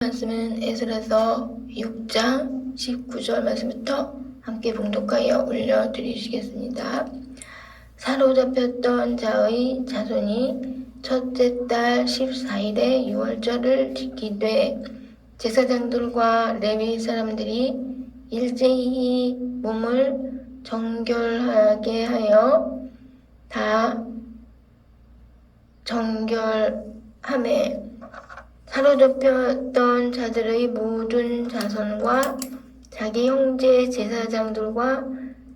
말씀은 에스라서 6장 19절 말씀부터 함께 봉독하여 올려드리시겠습니다. 사로잡혔던 자의 자손이 첫째 달 14일에 유월절을 지키되 제사장들과 레위 사람들이 일제히 몸을 정결하게 하여 다 정결하매 사로잡혔던 자들의 모든 자손과 자기 형제 제사장들과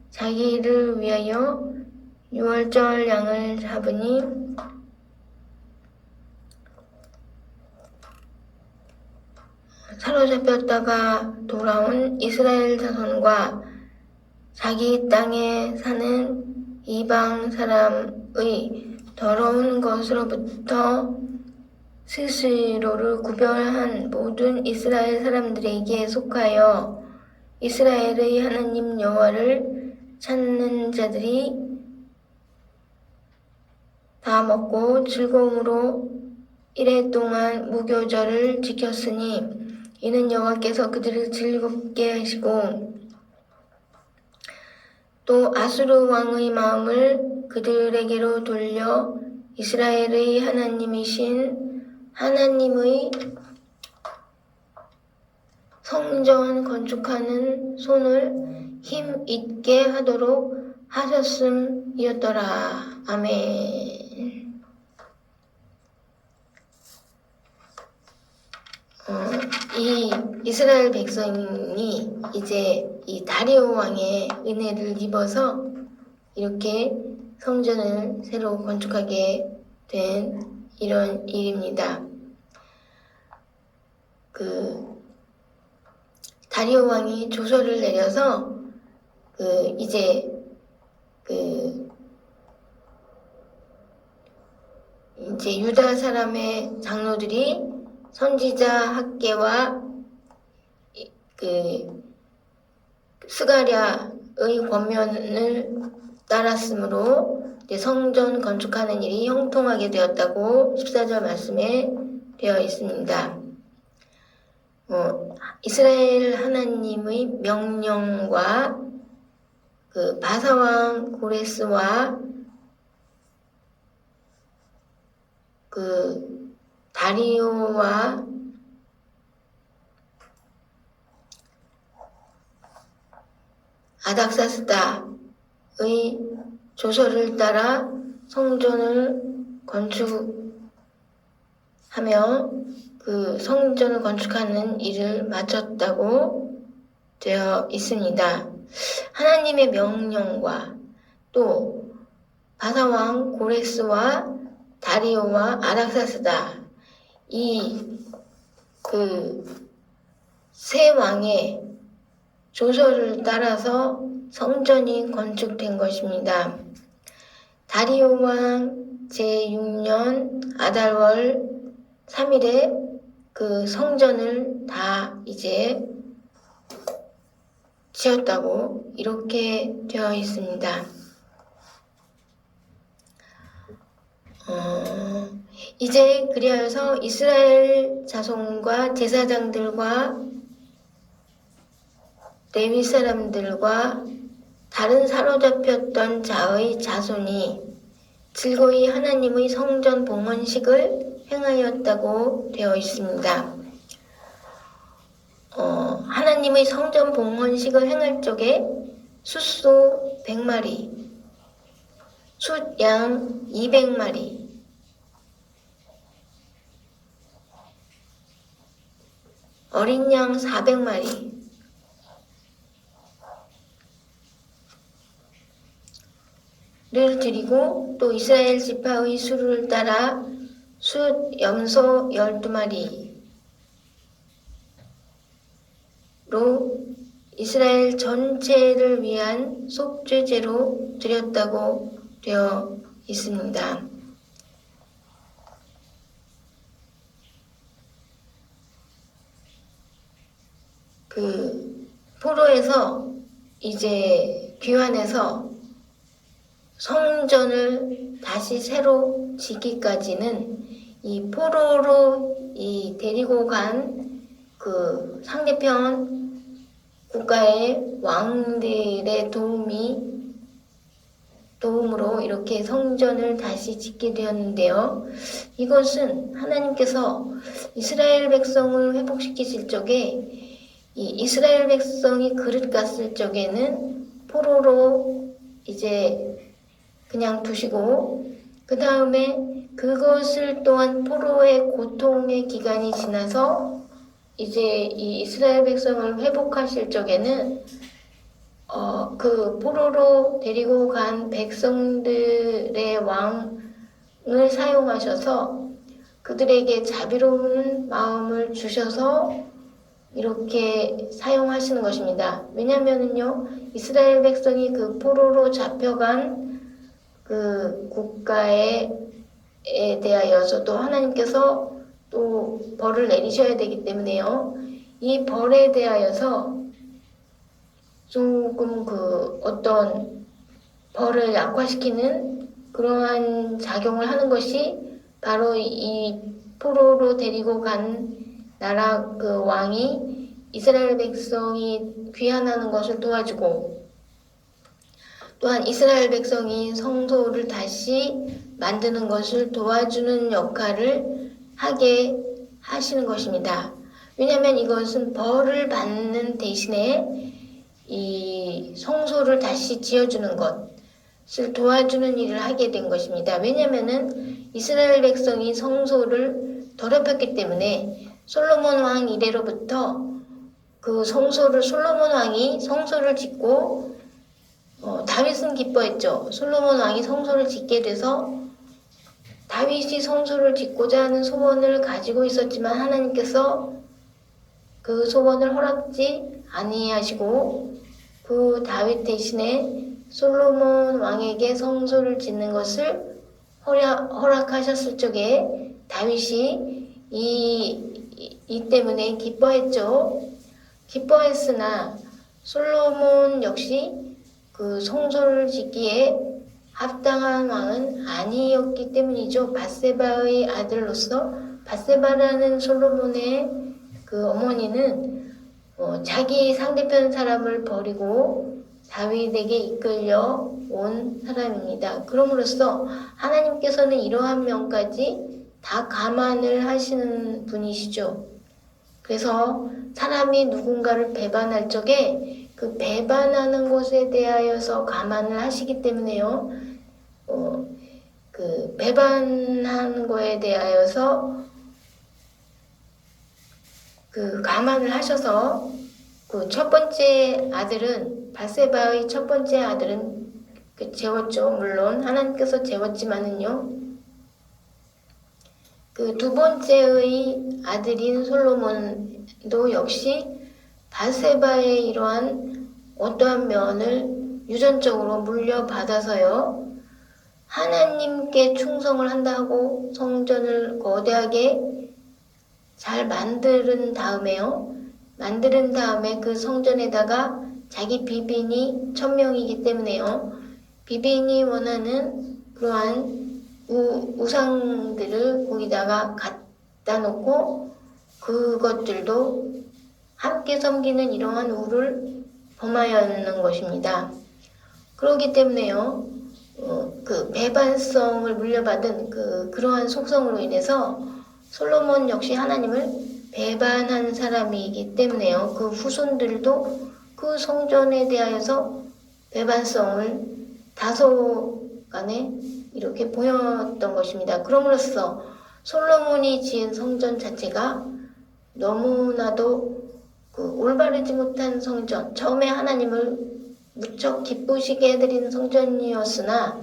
자기를 위하여 유월절 양을 잡으니 사로잡혔다가 돌아온 이스라엘 자손과 자기 땅에 사는 이방 사람의 더러운 것으로부터 스스로를 구별한 모든 이스라엘 사람들에게 속하여 이스라엘의 하나님 여호와를 찾는 자들이 다 먹고 즐거움으로 이래 동안 무교절을 지켰으니 이는 여호와께서 그들을 즐겁게 하시고 또 아수르 왕의 마음을 그들에게로 돌려 이스라엘의 하나님이신 하나님의 성전 건축하는 손을 힘 있게 하도록 하셨음이었더라. 아멘. 이 이스라엘 백성이 이제 이 다리오 왕의 은혜를 입어서 이렇게 성전을 새로 건축하게 된 이런 일입니다. 다리오 왕이 조서를 내려서 이제 유다 사람의 장로들이 선지자 학개와 스가랴의 권면을 따랐으므로 성전 건축하는 일이 형통하게 되었다고 14절 말씀에 되어 있습니다. 이스라엘 하나님의 명령과 바사왕 고레스와 다리오와 아닥사스다의 조서를 따라 성전을 건축하며 성전을 건축하는 일을 마쳤다고 되어 있습니다. 하나님의 명령과 또 바사왕 고레스와 다리오와 아닥사스다 이 세 왕의 조서를 따라서 성전이 건축된 것입니다. 다리오 왕 제6년 아달월 3일에 성전을 다 이제 지었다고 이렇게 되어 있습니다. 이제 그리하여서 이스라엘 자손과 제사장들과 레위 사람들과 다른 사로잡혔던 자의 자손이 즐거이 하나님의 성전 봉헌식을 행하였다고 되어 있습니다. 하나님의 성전 봉헌식을 행할 적에 숫소 100마리, 숫양 200마리, 어린 양 400마리, 를 드리고 또 이스라엘 지파의 수를 따라 숫 염소 12마리로 이스라엘 전체를 위한 속죄제로 드렸다고 되어 있습니다. 포로에서 이제 귀환해서 성전을 다시 새로 짓기까지는 이 포로로 데리고 간 그 상대편 국가의 왕들의 도움으로 이렇게 성전을 다시 짓게 되었는데요. 이것은 하나님께서 이스라엘 백성을 회복시키실 적에 이 이스라엘 백성이 그릇 갔을 적에는 포로로 이제 그냥 두시고 그 다음에 그것을 또한 포로의 고통의 기간이 지나서 이제 이 이스라엘 백성을 회복하실 적에는 그 포로로 데리고 간 백성들의 왕을 사용하셔서 그들에게 자비로운 마음을 주셔서 이렇게 사용하시는 것입니다. 왜냐면은요, 이스라엘 백성이 그 포로로 잡혀간 그 국가에 대하여서도 하나님께서 또 벌을 내리셔야 되기 때문에요. 이 벌에 대하여서 조금 그 어떤 벌을 약화시키는 그러한 작용을 하는 것이 바로 이 포로로 데리고 간 나라 그 왕이 이스라엘 백성이 귀환하는 것을 도와주고 또한 이스라엘 백성이 성소를 다시 만드는 것을 도와주는 역할을 하게 하시는 것입니다. 왜냐하면 이것은 벌을 받는 대신에 이 성소를 다시 지어주는 것을 도와주는 일을 하게 된 것입니다. 왜냐하면 이스라엘 백성이 성소를 더럽혔기 때문에 솔로몬 왕 이래로부터 그 솔로몬 왕이 성소를 짓고 다윗은 기뻐했죠. 솔로몬 왕이 성소를 짓게 돼서 다윗이 성소를 짓고자 하는 소원을 가지고 있었지만 하나님께서 그 소원을 허락지 아니하시고 그 다윗 대신에 솔로몬 왕에게 성소를 짓는 것을 허락하셨을 적에 다윗이 이 때문에 기뻐했죠. 기뻐했으나 솔로몬 역시 그 성소를 짓기에 합당한 왕은 아니었기 때문이죠. 밧세바의 아들로서 밧세바라는 솔로몬의 그 어머니는 자기 상대편 사람을 버리고 다윗에게 이끌려 온 사람입니다. 그럼으로써 하나님께서는 이러한 면까지 다 감안을 하시는 분이시죠. 그래서 사람이 누군가를 배반할 적에 그 배반하는 것에 대하여서 감안을 하시기 때문에요. 그 배반한 거에 대하여서 그 감안을 하셔서 그 첫 번째 아들은 밧세바의 첫 번째 아들은 재웠죠. 물론 하나님께서 재웠지만은요. 그 두 번째의 아들인 솔로몬도 역시 밧세바의 이러한 어떠한 면을 유전적으로 물려받아서요. 하나님께 충성을 한다고 성전을 거대하게 잘 만드는 다음에 그 성전에다가 자기 비빈이 천명이기 때문에요. 비빈이 원하는 그러한 우상들을 거기다가 갖다 놓고 그것들도 함께 섬기는 이러한 우를 범하였는 것입니다. 그렇기 때문에요. 그 배반성을 물려받은 그러한 속성으로 인해서 솔로몬 역시 하나님을 배반한 사람이기 때문에요. 그 후손들도 그 성전에 대하여서 배반성을 다소간에 이렇게 보였던 것입니다. 그럼으로써 솔로몬이 지은 성전 자체가 너무나도 올바르지 못한 성전, 처음에 하나님을 무척 기쁘시게 해드리는 성전이었으나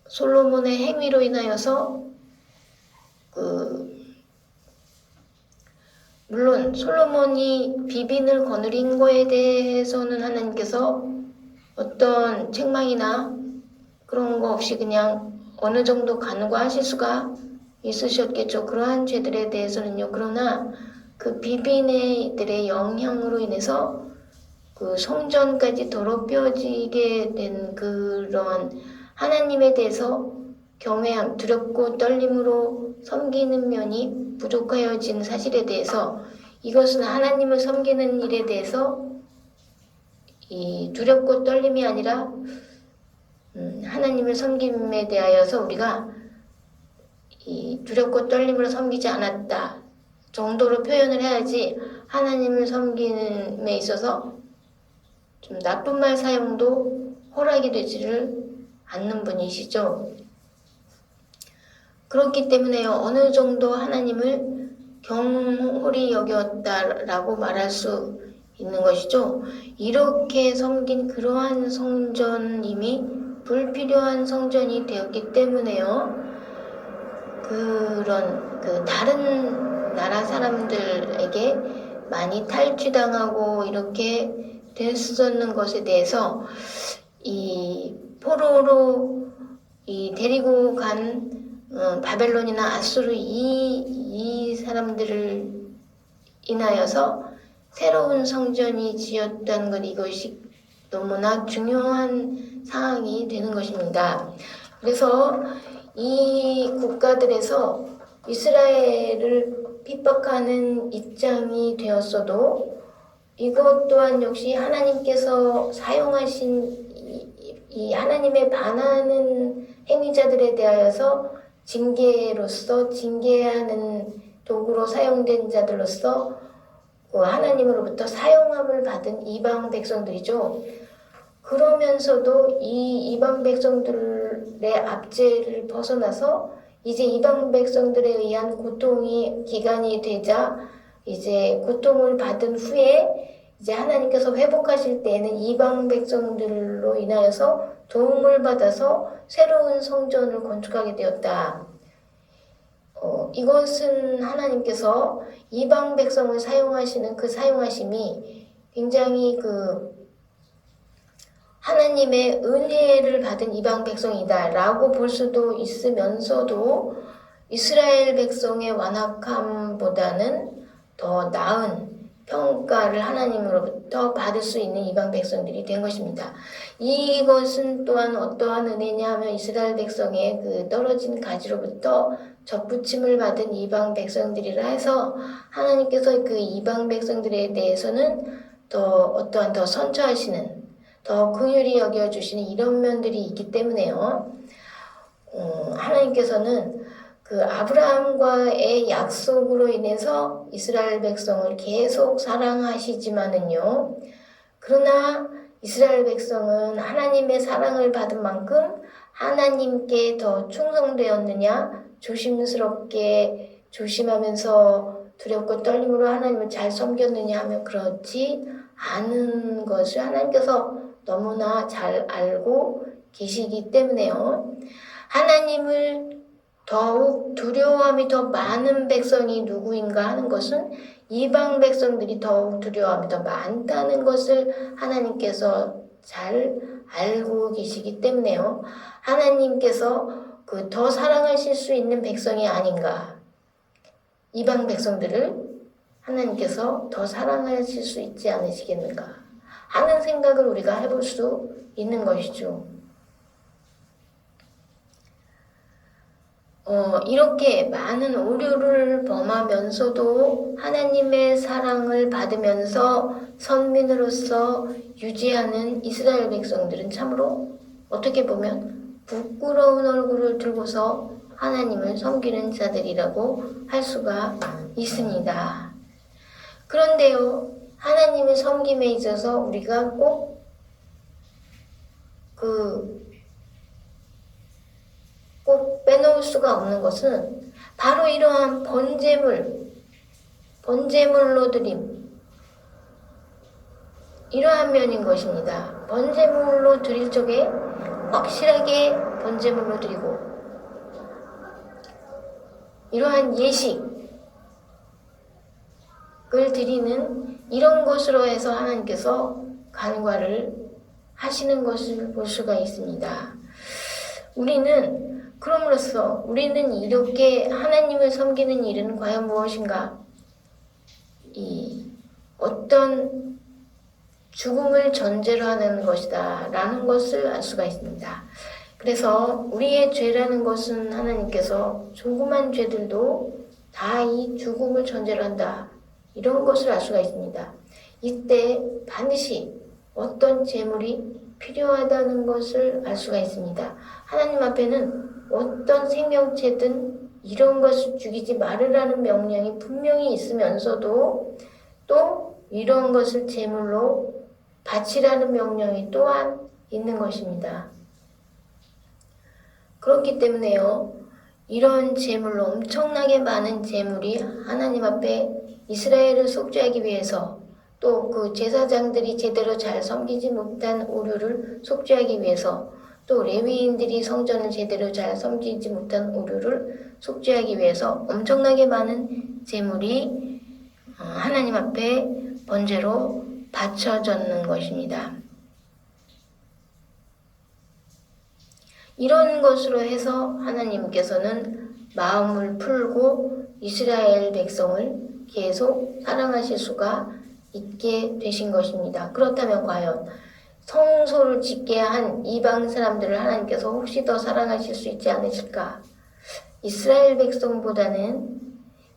솔로몬의 행위로 인하여서 물론 솔로몬이 비빈을 거느린 거에 대해서는 하나님께서 어떤 책망이나 그런 거 없이 그냥 어느 정도 간과하실 수가 있으셨겠죠. 그러한 죄들에 대해서는요. 그러나 그 비빈들의 영향으로 인해서 그 성전까지 더럽혀지게 된 그런 하나님에 대해서 경외함, 두렵고 떨림으로 섬기는 면이 부족하여진 사실에 대해서 이것은 하나님을 섬기는 일에 대해서 이 두렵고 떨림이 아니라 하나님을 섬김에 대하여서 우리가 이 두렵고 떨림으로 섬기지 않았다 정도로 표현을 해야지 하나님을 섬김에 있어서 좀 나쁜 말 사용도 허락이 되지를 않는 분이시죠. 그렇기 때문에 어느 정도 하나님을 경홀히 여겼다라고 말할 수 있는 것이죠. 이렇게 섬긴 그러한 성전임이 불필요한 성전이 되었기 때문에요. 그런 다른 나라 사람들에게 많이 탈취당하고 이렇게 됐었는 것에 대해서 이 포로로 데리고 간 바벨론이나 아수르 이 사람들을 인하여서 새로운 성전이 지었다는 것, 이것이 너무나 중요한 사항이 되는 것입니다. 그래서 이 국가들에서 이스라엘을 핍박하는 입장이 되었어도 이것 또한 역시 하나님께서 사용하신 이 하나님의 반하는 행위자들에 대하여서 징계하는 도구로 사용된 자들로서 하나님으로부터 사용함을 받은 이방 백성들이죠. 그러면서도 이 이방 백성들의 압제를 벗어나서 이제 이방 백성들에 의한 고통이 기간이 되자 이제 고통을 받은 후에 이제 하나님께서 회복하실 때에는 이방 백성들로 인하여서 도움을 받아서 새로운 성전을 건축하게 되었다. 이것은 하나님께서 이방 백성을 사용하시는 그 사용하심이 굉장히 하나님의 은혜를 받은 이방 백성이다라고 볼 수도 있으면서도 이스라엘 백성의 완악함보다는 더 나은 평가를 하나님으로부터 받을 수 있는 이방 백성들이 된 것입니다. 이것은 또한 어떠한 은혜냐 하면 이스라엘 백성의 떨어진 가지로부터 접붙임을 받은 이방 백성들이라 해서 하나님께서 그 이방 백성들에 대해서는 더 선처하시는, 더 긍휼히 여겨주시는 이런 면들이 있기 때문에요. 하나님께서는 아브라함과의 약속으로 인해서 이스라엘 백성을 계속 사랑하시지만은요. 그러나 이스라엘 백성은 하나님의 사랑을 받은 만큼 하나님께 더 충성되었느냐, 조심스럽게 조심하면서 두렵고 떨림으로 하나님을 잘 섬겼느냐 하면 그렇지 않은 것을 하나님께서 너무나 잘 알고 계시기 때문에요. 하나님을 더욱 두려워함이 더 많은 백성이 누구인가 하는 것은 이방 백성들이 더욱 두려워함이 더 많다는 것을 하나님께서 잘 알고 계시기 때문에요. 하나님께서 더 사랑하실 수 있는 백성이 아닌가. 이방 백성들을 하나님께서 더 사랑하실 수 있지 않으시겠는가 하는 생각을 우리가 해볼 수 있는 것이죠. 이렇게 많은 오류를 범하면서도 하나님의 사랑을 받으면서 선민으로서 유지하는 이스라엘 백성들은 참으로 어떻게 보면 부끄러운 얼굴을 들고서 하나님을 섬기는 자들이라고 할 수가 있습니다. 그런데요, 하나님을 섬김에 있어서 우리가 꼭 빼놓을 수가 없는 것은 바로 이러한 번제물로 드림, 이러한 면인 것입니다. 번제물로 드릴 적에 확실하게 번제물로 드리고, 이러한 예식을 드리는 이런 것으로 해서 하나님께서 간과를 하시는 것을 볼 수가 있습니다. 그럼으로써 우리는 이렇게 하나님을 섬기는 일은 과연 무엇인가? 어떤 죽음을 전제로 하는 것이다 라는 것을 알 수가 있습니다. 그래서 우리의 죄라는 것은 하나님께서 조그만 죄들도 다 이 죽음을 전제로 한다 이런 것을 알 수가 있습니다. 이때 반드시 어떤 제물이 필요하다는 것을 알 수가 있습니다. 하나님 앞에는 어떤 생명체든 이런 것을 죽이지 말으라는 명령이 분명히 있으면서도 또 이런 것을 제물로 바치라는 명령이 또한 있는 것입니다. 그렇기 때문에요, 이런 제물로 엄청나게 많은 제물이 하나님 앞에 이스라엘을 속죄하기 위해서 또 그 제사장들이 제대로 잘 섬기지 못한 오류를 속죄하기 위해서 또 레위인들이 성전을 제대로 잘 섬기지 못한 오류를 속죄하기 위해서 엄청나게 많은 제물이 하나님 앞에 번제로 바쳐졌는 것입니다. 이런 것으로 해서 하나님께서는 마음을 풀고 이스라엘 백성을 계속 사랑하실 수가 있게 되신 것입니다. 그렇다면 과연 성소를 짓게 한 이방 사람들을 하나님께서 혹시 더 사랑하실 수 있지 않으실까? 이스라엘 백성보다는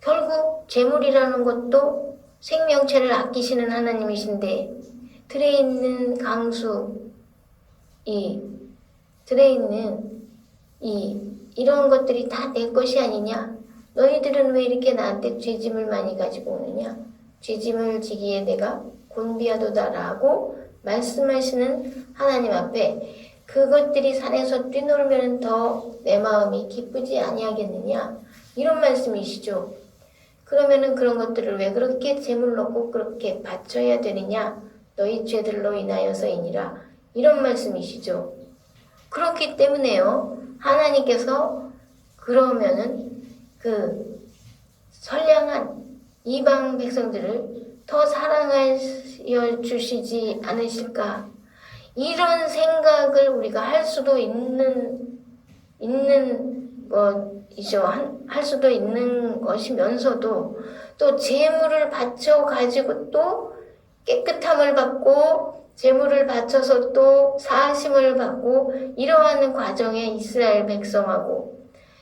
결국 제물이라는 것도 생명체를 아끼시는 하나님이신데 들에 있는 강수, 들에 있는 이런 것들이 다 내 것이 아니냐? 너희들은 왜 이렇게 나한테 죄짐을 많이 가지고 오느냐? 죄짐을 지기에 내가 곤비하도다라고 말씀하시는 하나님 앞에 그것들이 산에서 뛰놀면 더 내 마음이 기쁘지 아니하겠느냐? 이런 말씀이시죠. 그러면은 그런 것들을 왜 그렇게 제물로 꼭 그렇게 바쳐야 되느냐? 너희 죄들로 인하여서이니라. 이런 말씀이시죠. 그렇기 때문에요, 하나님께서 그러면은 그 선량한 이방 백성들을 더 사랑하여 주시지 않으실까? 이런 생각을 우리가 할 수도 있는 것이죠. 할 수도 있는 것이면서도 또 제물을 바쳐 가지고 또 깨끗함을 받고 제물을 바쳐서 또 사하심을 받고 이러한 과정에 이스라엘 백성하고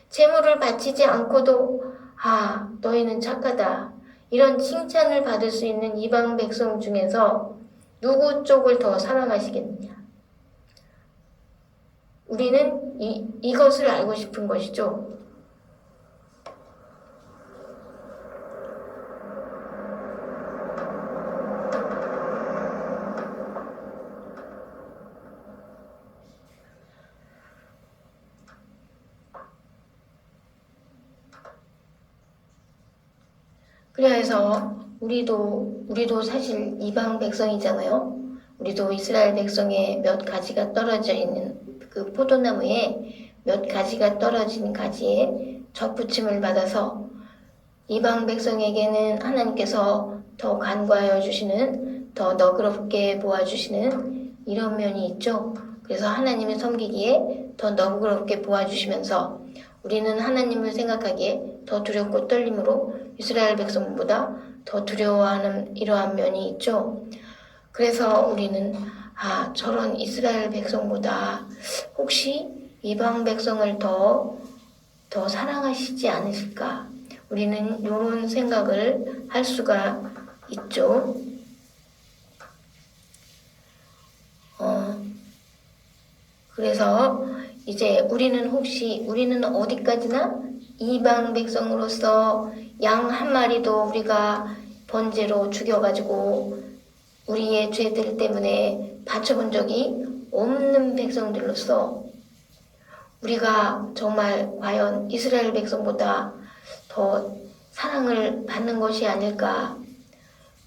제물을 바치지 않고도 너희는 착하다 이런 칭찬을 받을 수 있는 이방 백성 중에서 누구 쪽을 더 사랑하시겠느냐? 우리는 이것을 알고 싶은 것이죠. 그래서 우리도 사실 이방 백성이잖아요. 우리도 이스라엘 백성의 몇 가지가 떨어져 있는 그 포도나무에 몇 가지가 떨어진 가지에 접붙임을 받아서 이방 백성에게는 하나님께서 더 간과하여 주시는, 더 너그럽게 보아주시는 이런 면이 있죠. 그래서 하나님을 섬기기에 더 너그럽게 보아주시면서 우리는 하나님을 생각하기에 더 두렵고 떨림으로 이스라엘 백성보다 더 두려워하는 이러한 면이 있죠. 그래서 우리는 저런 이스라엘 백성보다 혹시 이방 백성을 더 사랑하시지 않으실까? 우리는 이런 생각을 할 수가 있죠. 그래서 이제 우리는 어디까지나 이방 백성으로서 양 한 마리도 우리가 번제로 죽여가지고 우리의 죄들 때문에 바쳐본 적이 없는 백성들로서 우리가 정말 과연 이스라엘 백성보다 더 사랑을 받는 것이 아닐까.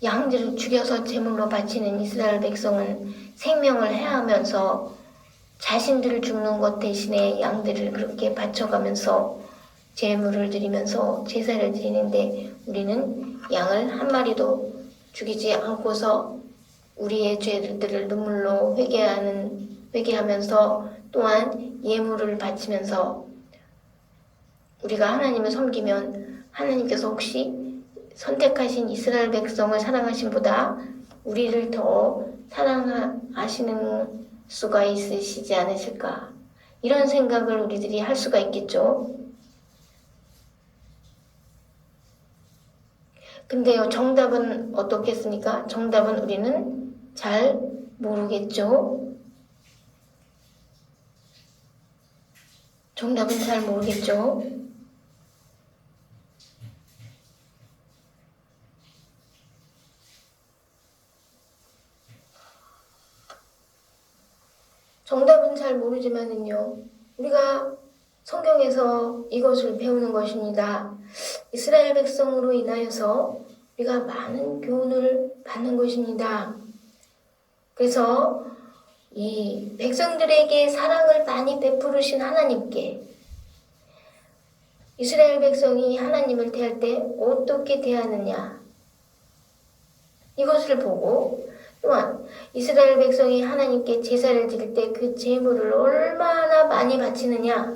양들을 죽여서 제물로 바치는 이스라엘 백성은 생명을 해하면서 자신들 죽는 것 대신에 양들을 그렇게 바쳐가면서 제물을 드리면서 제사를 드리는데 우리는 양을 한 마리도 죽이지 않고서 우리의 죄들을 눈물로 회개하면서 또한 예물을 바치면서 우리가 하나님을 섬기면 하나님께서 혹시 선택하신 이스라엘 백성을 사랑하신 보다 우리를 더 사랑하시는 수가 있으시지 않으실까? 이런 생각을 우리들이 할 수가 있겠죠. 근데요, 정답은 어떻겠습니까? 정답은 우리는 잘 모르겠죠? 정답은 잘 모르겠죠? 정답은 잘 모르지만은요, 우리가 성경에서 이것을 배우는 것입니다. 이스라엘 백성으로 인하여서 우리가 많은 교훈을 받는 것입니다. 그래서 이 백성들에게 사랑을 많이 베푸르신 하나님께 이스라엘 백성이 하나님을 대할 때 어떻게 대하느냐, 이것을 보고, 또한 이스라엘 백성이 하나님께 제사를 드릴 때 그 제물을 얼마나 많이 바치느냐,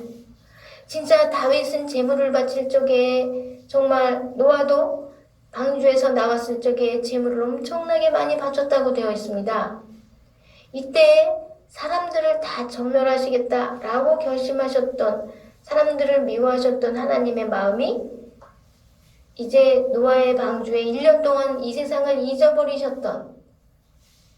진짜 다윗은 제물을 바칠 적에 정말 노아도 방주에서 나왔을 적에 제물을 엄청나게 많이 바쳤다고 되어 있습니다. 이때 사람들을 다 전멸하시겠다라고 결심하셨던, 사람들을 미워하셨던 하나님의 마음이 이제 노아의 방주에 1년 동안 이 세상을 잊어버리셨던,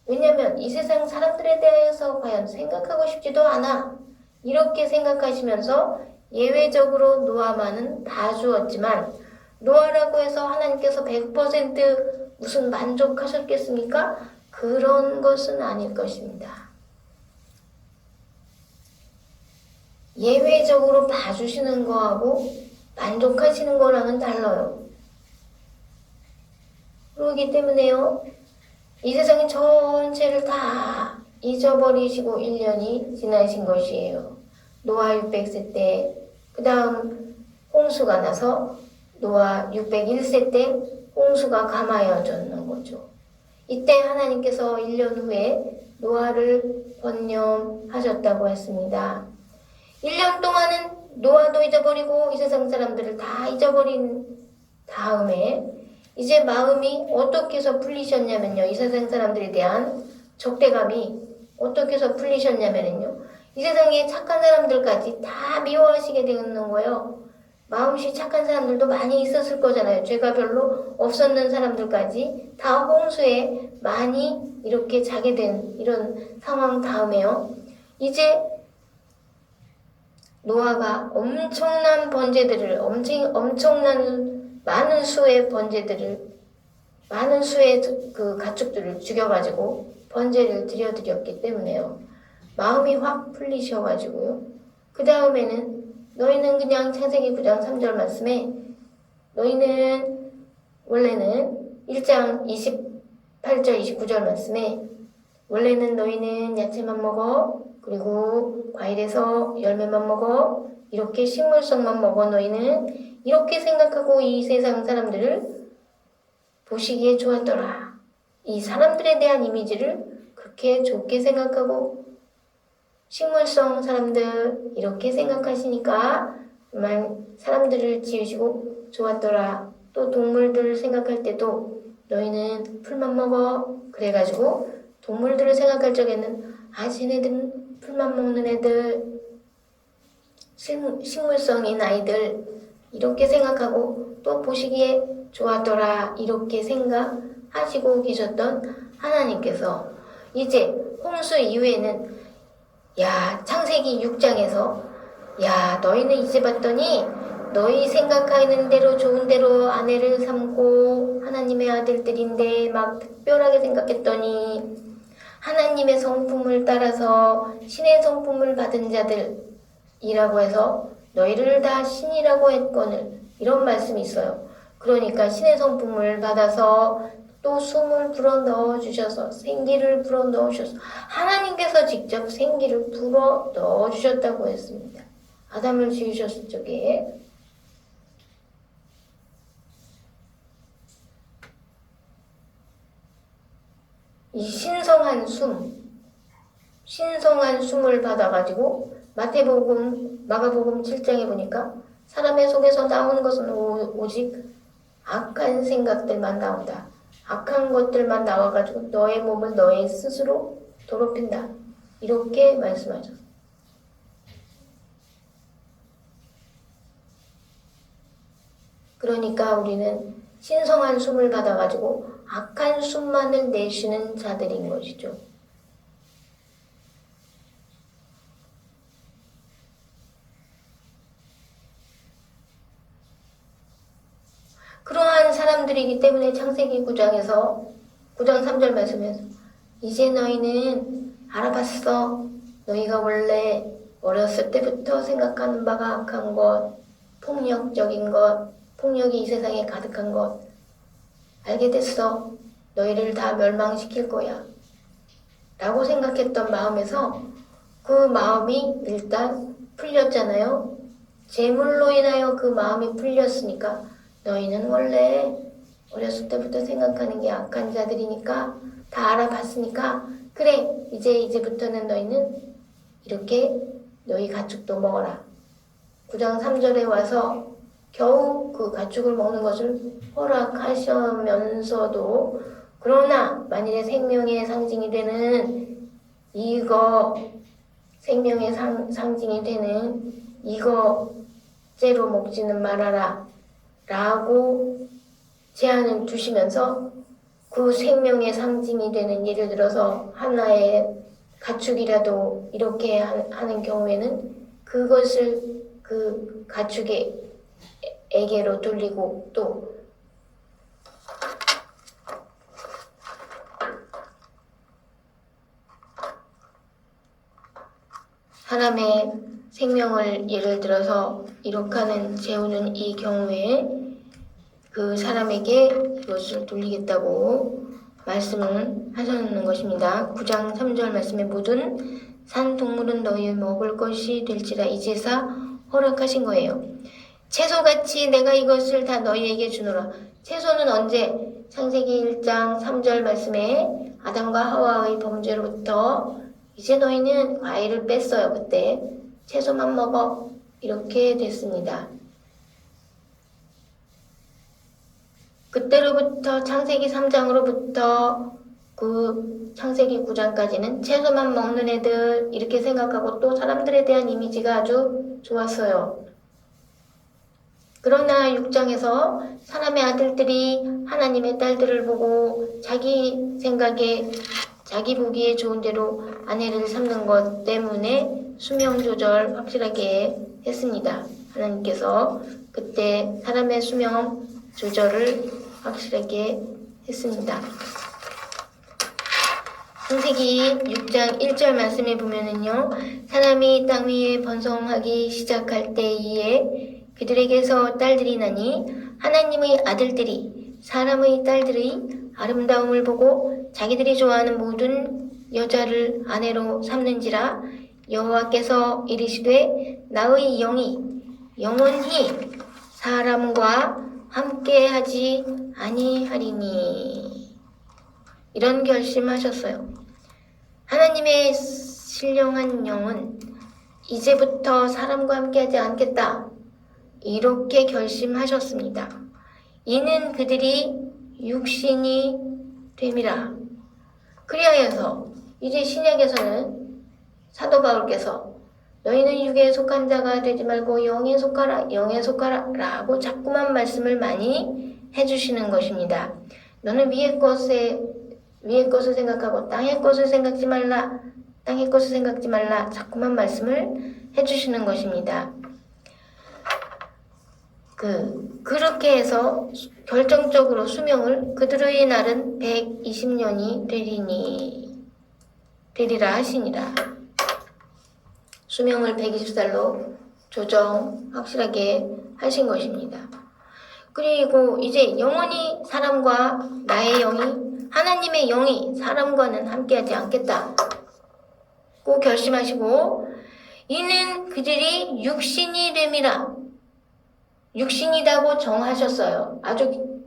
왜냐하면 이 세상 사람들에 대해서 과연 생각하고 싶지도 않아, 이렇게 생각하시면서 예외적으로 노아만은 봐주었지만, 노아라고 해서 하나님께서 100% 무슨 만족하셨겠습니까? 그런 것은 아닐 것입니다. 예외적으로 봐주시는 거하고 만족하시는 거랑은 달라요. 그렇기 때문에요, 이 세상의 전체를 다 잊어버리시고 1년이 지나신 것이에요. 노아 600세 때, 그 다음 홍수가 나서 노아 601세 때 홍수가 감하여졌는 거죠. 이때 하나님께서 1년 후에 노아를 번념하셨다고 했습니다. 1년 동안은 노아도 잊어버리고 이 세상 사람들을 다 잊어버린 다음에 이제 마음이 어떻게 해서 풀리셨냐면요, 이 세상 사람들에 대한 적대감이 어떻게 해서 풀리셨냐면요, 이 세상에 착한 사람들까지 다 미워하시게 되는 거예요. 마음씨 착한 사람들도 많이 있었을 거잖아요. 죄가 별로 없었는 사람들까지 다 홍수에 많이 이렇게 자게 된 이런 상황 다음에요, 이제 노아가 엄청난 번제들을, 엄청난 많은 수의 번제들을, 많은 수의 그 가축들을 죽여가지고 번제를 드렸기 때문에요, 마음이 확 풀리셔가지고요. 그 다음에는 너희는 그냥 창세기 9장 3절 말씀에, 너희는 원래는 1장 28절 29절 말씀에, 원래는 너희는 야채만 먹어, 그리고 과일에서 열매만 먹어, 이렇게 식물성만 먹어, 너희는 이렇게 생각하고 이 세상 사람들을 보시기에 좋았더라. 이 사람들에 대한 이미지를 그렇게 좋게 생각하고 식물성 사람들 이렇게 생각하시니까 정말 사람들을 지으시고 좋았더라. 또 동물들을 생각할 때도 너희는 풀만 먹어, 그래가지고 동물들을 생각할 적에는 쟤네들은 풀만 먹는 애들, 식물성인 아이들 이렇게 생각하고 또 보시기에 좋았더라 이렇게 생각하시고 계셨던 하나님께서 이제 홍수 이후에는 창세기 6장에서 너희는 이제 봤더니 너희 생각하는 대로 좋은 대로 아내를 삼고 하나님의 아들들인데 막 특별하게 생각했더니 하나님의 성품을 따라서 신의 성품을 받은 자들이라고 해서 너희를 다 신이라고 했거늘, 이런 말씀이 있어요. 그러니까 신의 성품을 받아서 또 숨을 불어 넣어주셔서 생기를 불어 넣으셔서 하나님께서 직접 생기를 불어 넣어주셨다고 했습니다. 아담을 지으셨을 적에. 이 신성한 숨을 받아가지고 마태복음, 마가복음 7장에 보니까 사람의 속에서 나오는 것은 오직 악한 생각들만 나온다. 악한 것들만 나와가지고 너의 몸을 너의 스스로 더럽힌다. 이렇게 말씀하죠. 그러니까 우리는 신성한 숨을 받아가지고 악한 숨만을 내쉬는 자들인 것이죠. 그러한 사람들이기 때문에 창세기 9장 3절 말씀에서 이제 너희는 알아봤어. 너희가 원래 어렸을 때부터 생각하는 바가 악한 것, 폭력적인 것, 폭력이 이 세상에 가득한 것 알게 됐어. 너희를 다 멸망시킬 거야. 라고 생각했던 마음에서 그 마음이 일단 풀렸잖아요. 재물로 인하여 그 마음이 풀렸으니까 너희는 원래 어렸을 때부터 생각하는 게 악한 자들이니까 다 알아봤으니까 그래 이제부터는 너희는 이렇게 너희 가축도 먹어라. 9장 3절에 와서 겨우 그 가축을 먹는 것을 허락하시면서도 그러나 만일에 생명의 상징이 되는 생명의 상징이 되는 이거 째로 먹지는 말아라 라고 제한을 두시면서 그 생명의 상징이 되는 예를 들어서 하나의 가축이라도 이렇게 하는 경우에는 그것을 그 가축에게로 돌리고 또 사람의 생명을 예를 들어서 이룩하는 재우는 이 경우에 그 사람에게 이것을 돌리겠다고 말씀을 하셨는 것입니다. 9장 3절 말씀에 모든 산 동물은 너희의 먹을 것이 될지라 이제사 허락하신 거예요. 채소같이 내가 이것을 다 너희에게 주노라. 채소는 언제? 창세기 1장 3절 말씀에 아담과 하와의 범죄로부터 이제 너희는 과일을 뺐어요. 그때 채소만 먹어 이렇게 됐습니다. 그때로부터 창세기 3장으로부터 그 창세기 9장까지는 채소만 먹는 애들 이렇게 생각하고 또 사람들에 대한 이미지가 아주 좋았어요. 그러나 6장에서 사람의 아들들이 하나님의 딸들을 보고 자기 생각에 자기 보기에 좋은 대로 아내를 삼는 것 때문에 수명 조절 확실하게 했습니다. 하나님께서 그때 사람의 수명 조절을 확실하게 했습니다. 창세기 6장 1절 말씀에 보면은요, 사람이 땅 위에 번성하기 시작할 때에 그들에게서 딸들이 나니 하나님의 아들들이 사람의 딸들의 아름다움을 보고 자기들이 좋아하는 모든 여자를 아내로 삼는지라 여호와께서 이르시되 나의 영이 영원히 사람과 함께하지 아니하리니 이런 결심하셨어요. 하나님의 신령한 영은 이제부터 사람과 함께하지 않겠다 이렇게 결심하셨습니다. 이는 그들이 육신이 됨이라. 그리하여서 이제 신약에서는 사도 바울께서 너희는 육에 속한 자가 되지 말고 영에 속하라 라고 자꾸만 말씀을 많이 해주시는 것입니다. 너는 위의 것을 생각하고 땅의 것을 생각지 말라 자꾸만 말씀을 해주시는 것입니다. 그렇게 해서 결정적으로 수명을 그들의 날은 120년이 되리라 하시니라. 수명을 120살로 조정 확실하게 하신 것입니다. 그리고 이제 영원히 사람과 나의 영이 하나님의 영이 사람과는 함께하지 않겠다고 결심하시고 이는 그들이 육신이 됨이라. 육신이라고 정하셨어요. 아주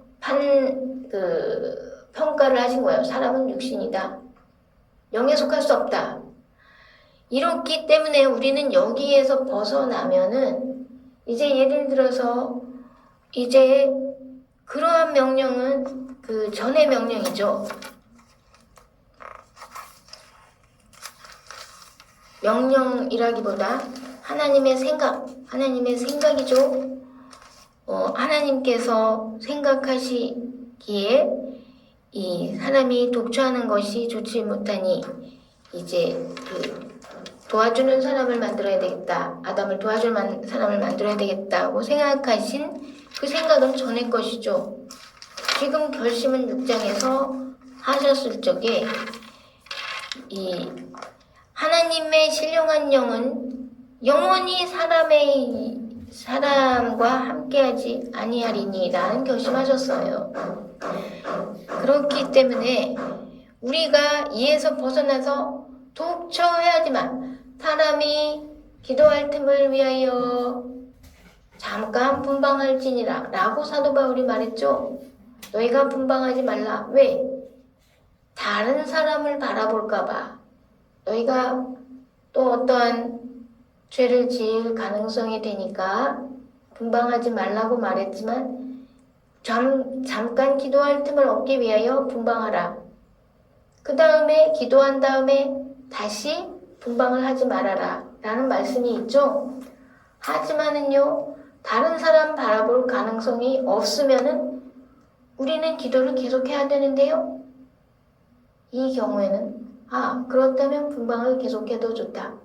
평가를 하신 거예요. 사람은 육신이다. 영에 속할 수 없다. 이렇기 때문에 우리는 여기에서 벗어나면은 이제 예를 들어서 이제 그러한 명령은 그 전의 명령이죠. 명령이라기보다 하나님의 생각이죠. 하나님께서 생각하시기에 이 사람이 독초하는 것이 좋지 못하니 이제 도와주는 사람을 만들어야 되겠다. 아담을 도와줄 사람을 만들어야 되겠다고 생각하신 그 생각은 전의 것이죠. 지금 결심은 6장에서 하셨을 적에 이 하나님의 신령한 영은 영원히 사람과 함께하지 아니하리니 라는 결심하셨어요. 그렇기 때문에 우리가 이에서 벗어나서 독처해야지만 사람이 기도할 틈을 위하여 잠깐 분방할지니라 라고 사도 바울이 말했죠. 너희가 분방하지 말라. 왜? 다른 사람을 바라볼까봐. 너희가 또 어떠한 죄를 지을 가능성이 되니까 분방하지 말라고 말했지만 잠깐 기도할 틈을 얻기 위하여 분방하라. 그 다음에 기도한 다음에 다시 분방을 하지 말아라 라는 말씀이 있죠. 하지만은요, 다른 사람 바라볼 가능성이 없으면은 우리는 기도를 계속해야 되는데요. 이 경우에는 그렇다면 분방을 계속해도 좋다.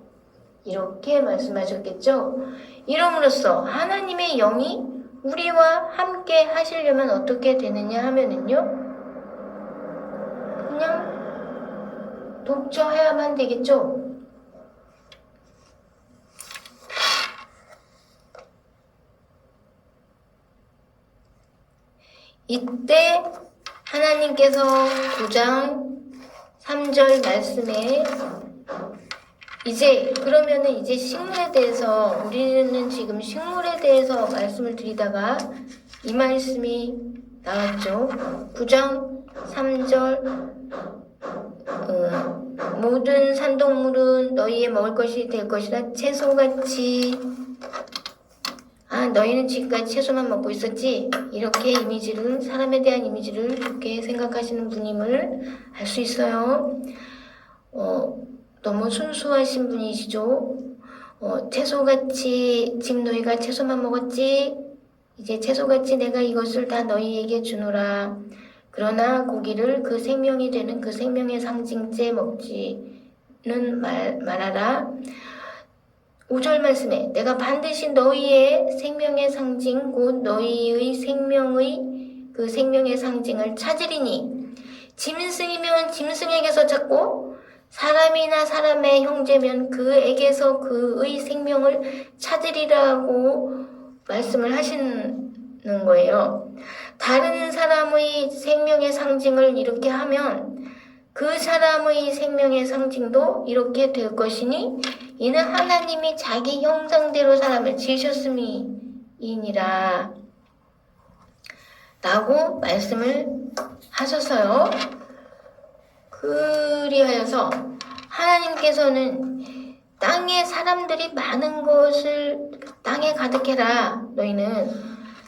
이렇게 말씀하셨겠죠. 이름으로써 하나님의 영이 우리와 함께 하시려면 어떻게 되느냐 하면은요, 그냥 독처해야만 되겠죠. 이때 하나님께서 9장 3절 말씀에 그러면은 이제 식물에 대해서 우리는 지금 식물에 대해서 말씀을 드리다가 이 말씀이 나왔죠. 9장 3절 모든 산동물은 너희의 먹을 것이 될 것이라 채소같이 너희는 지금까지 채소만 먹고 있었지? 이렇게 사람에 대한 이미지를 좋게 생각하시는 분임을 알 수 있어요. 너무 순수하신 분이시죠? 채소같이 지금 너희가 채소만 먹었지? 이제 채소같이 내가 이것을 다 너희에게 주노라. 그러나 고기를 그 생명이 되는 그 생명의 상징째 먹지는 말아라. 5절 말씀에 내가 반드시 너희의 생명의 상징 곧 너희의 생명의 그 생명의 상징을 찾으리니 짐승이면 짐승에게서 찾고 사람이나 사람의 형제면 그에게서 그의 생명을 찾으리라고 말씀을 하시는 거예요. 다른 사람의 생명의 상징을 이렇게 하면 그 사람의 생명의 상징도 이렇게 될 것이니 이는 하나님이 자기 형상대로 사람을 지으셨음이니라 라고 말씀을 하셨어요. 그리하여서 하나님께서는 땅에 사람들이 많은 것을 땅에 가득해라. 너희는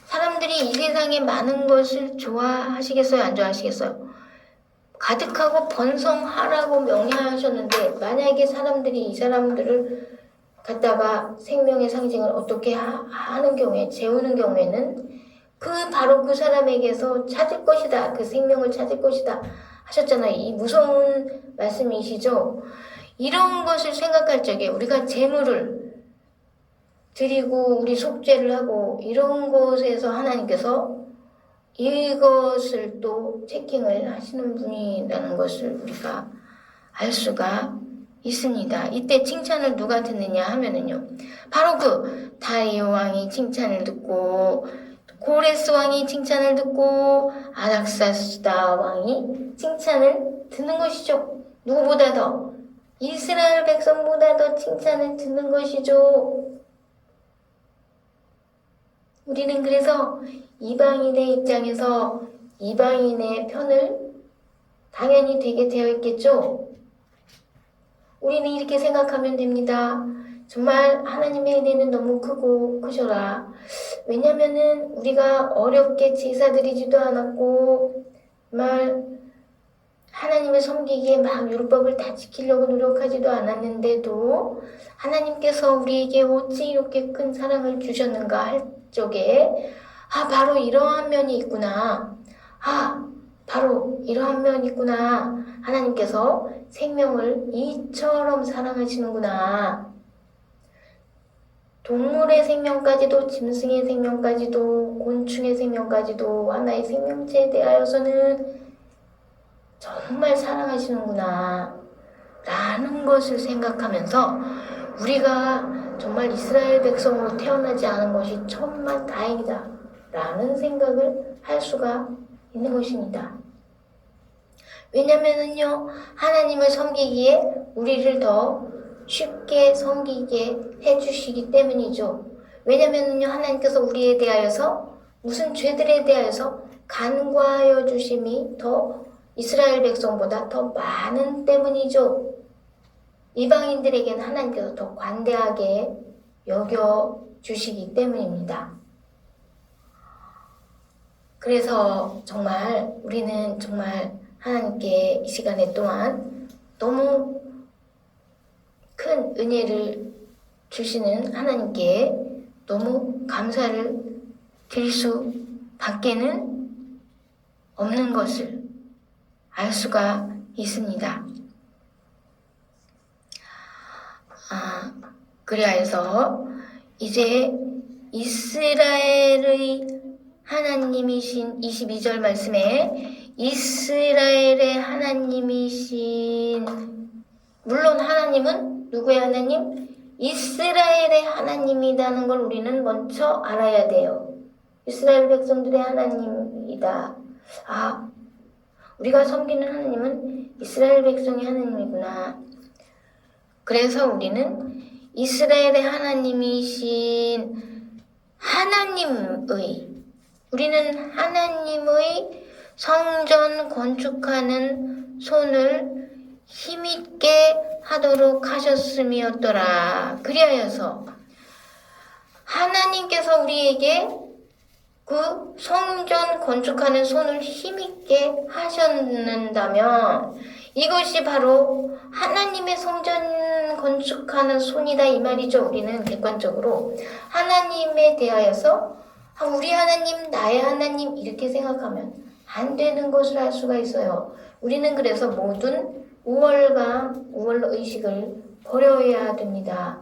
사람들이 이 세상에 많은 것을 좋아하시겠어요? 안 좋아하시겠어요? 가득하고 번성하라고 명령하셨는데 만약에 사람들이 이 사람들을 갖다가 생명의 상징을 어떻게 하는 경우에 재우는 경우에는 바로 그 사람에게서 찾을 것이다. 그 생명을 찾을 것이다. 하셨잖아요. 이 무서운 말씀이시죠. 이런 것을 생각할 적에 우리가 재물을 드리고 우리 속죄를 하고 이런 것에서 하나님께서 이것을 또 체킹을 하시는 분이라는 것을 우리가 알 수가 있습니다. 이때 칭찬을 누가 듣느냐 하면은요. 바로 다리오 왕이 칭찬을 듣고 고레스 왕이 칭찬을 듣고 아닥사스다 왕이 칭찬을 듣는 것이죠. 누구보다 더 이스라엘 백성보다 더 칭찬을 듣는 것이죠. 우리는 그래서 이방인의 입장에서 이방인의 편을 당연히 되게 되어 있겠죠. 우리는 이렇게 생각하면 됩니다. 정말 하나님의 은혜는 너무 크셔라. 왜냐면은 우리가 어렵게 제사 드리지도 않았고 정말 하나님을 섬기기에 막 율법을 다 지키려고 노력하지도 않았는데도 하나님께서 우리에게 어찌 이렇게 큰 사랑을 주셨는가 할 적에 아, 바로 이러한 면이 있구나. 아, 바로 이러한 면이 있구나. 하나님께서 생명을 이처럼 사랑하시는구나. 동물의 생명까지도, 짐승의 생명까지도, 곤충의 생명까지도 하나의 생명체에 대하여서는 정말 사랑하시는구나 라는 것을 생각하면서 우리가 정말 이스라엘 백성으로 태어나지 않은 것이 천만 다행이다 라는 생각을 할 수가 있는 것입니다. 왜냐면은요, 하나님을 섬기기에 우리를 더 쉽게 섬기게 해주시기 때문이죠. 왜냐면은요, 하나님께서 우리에 대하여서 무슨 죄들에 대하여서 간과하여 주심이 더 이스라엘 백성보다 더 많은 때문이죠. 이방인들에게는 하나님께서 더 관대하게 여겨주시기 때문입니다. 그래서 정말 우리는 정말 하나님께 이 시간에 또한 너무 큰 은혜를 주시는 하나님께 너무 감사를 드릴 수밖에는 없는 것을 알 수가 있습니다. 그리하여서 이제 이스라엘의 하나님이신 22절 말씀에 이스라엘의 하나님이신, 물론 하나님은 누구의 하나님? 이스라엘의 하나님이라는 걸 우리는 먼저 알아야 돼요. 이스라엘 백성들의 하나님이다. 아, 우리가 섬기는 하나님은 이스라엘 백성의 하나님이구나. 그래서 우리는 이스라엘의 하나님이신 우리는 하나님의 성전 건축하는 손을 힘있게 하도록 하셨음이었더라. 그리하여서 하나님께서 우리에게 그 성전 건축하는 손을 힘있게 하셨는다면 이것이 바로 하나님의 성전 건축하는 손이다 이 말이죠. 우리는 객관적으로 하나님에 대하여서 우리 하나님, 나의 하나님 이렇게 생각하면 안 되는 것을 알 수가 있어요. 우리는 그래서 모든 우월의식을 버려야 됩니다.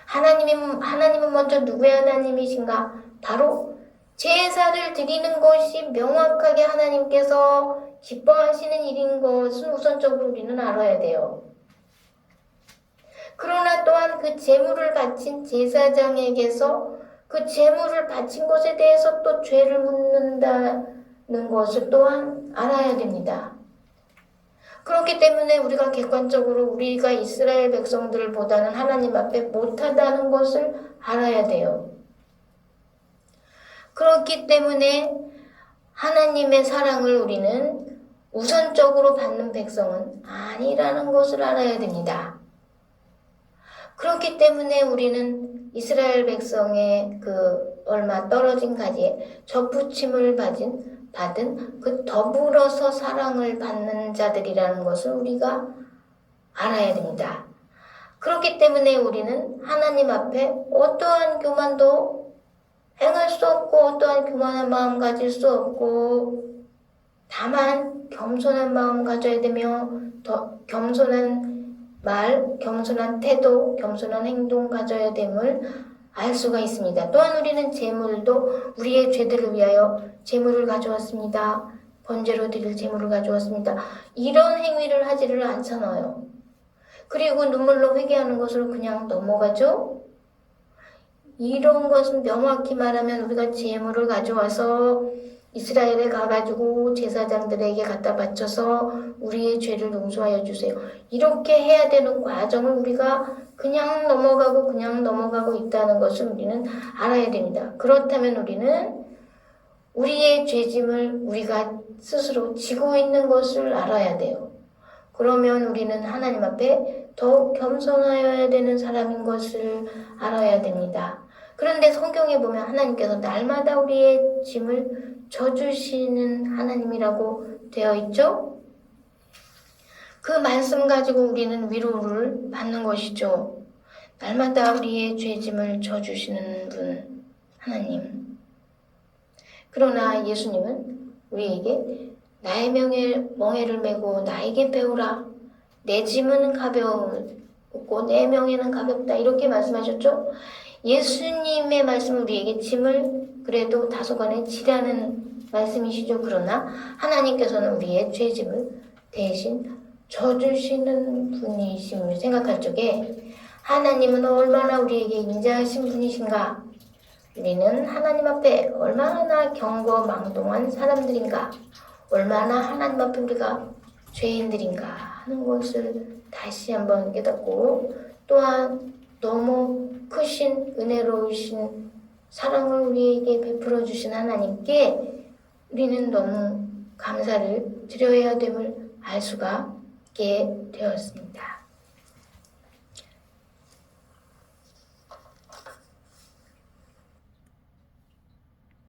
하나님은 먼저 누구의 하나님이신가? 바로 제사를 드리는 것이 명확하게 하나님께서 기뻐하시는 일인 것은 우선적으로 우리는 알아야 돼요. 그러나 또한 그 제물을 바친 제사장에게서 그 제물을 바친 것에 대해서 또 죄를 묻는다는 것을 또한 알아야 됩니다. 그렇기 때문에 우리가 객관적으로 우리가 이스라엘 백성들보다는 하나님 앞에 못하다는 것을 알아야 돼요. 그렇기 때문에 하나님의 사랑을 우리는 우선적으로 받는 백성은 아니라는 것을 알아야 됩니다. 그렇기 때문에 우리는 이스라엘 백성의 그 얼마 떨어진 가지에 접붙임을 받은 그 더불어서 사랑을 받는 자들이라는 것을 우리가 알아야 됩니다. 그렇기 때문에 우리는 하나님 앞에 어떠한 교만도 행할 수 없고 어떠한 교만한 마음 가질 수 없고 다만 겸손한 마음 가져야 되며 더 겸손한 말, 겸손한 태도, 겸손한 행동 가져야 됨을 알 수가 있습니다. 또한 우리는 제물도 우리의 죄들을 위하여 제물을 가져왔습니다. 번제로 드릴 제물을 가져왔습니다. 이런 행위를 하지를 않잖아요. 그리고 눈물로 회개하는 것으로 그냥 넘어가죠. 이런 것은 명확히 말하면 우리가 제물을 가져와서 이스라엘에 가가지고 제사장들에게 갖다 바쳐서 우리의 죄를 용서하여 주세요. 이렇게 해야 되는 과정을 우리가 그냥 넘어가고 있다는 것을 우리는 알아야 됩니다. 그렇다면 우리는 우리의 죄짐을 우리가 스스로 지고 있는 것을 알아야 돼요. 그러면 우리는 하나님 앞에 더욱 겸손하여야 되는 사람인 것을 알아야 됩니다. 그런데 성경에 보면 하나님께서 날마다 우리의 짐을 져주시는 하나님이라고 되어 있죠? 그 말씀 가지고 우리는 위로를 받는 것이죠. 날마다 우리의 죄짐을 져주시는 분, 하나님. 그러나 예수님은 우리에게 나의 멍에를 메고 나에게 배우라. 내 짐은 가벼우고 내 명예는 가볍다. 이렇게 말씀하셨죠. 예수님의 말씀은 우리에게 짐을 그래도 다소간에 지라는 말씀이시죠. 그러나 하나님께서는 우리의 죄짐을 대신 져주시는 분이심을 생각할 적에 하나님은 얼마나 우리에게 인자하신 분이신가. 우리는 하나님 앞에 얼마나 경거망동한 사람들인가. 얼마나 하나님 앞에 우리가 죄인들인가 하는 것을 다시 한번 깨닫고, 또한 너무 크신 은혜로우신 사랑을 우리에게 베풀어 주신 하나님께 우리는 너무 감사를 드려야 됨을 알 수가 있게 되었습니다.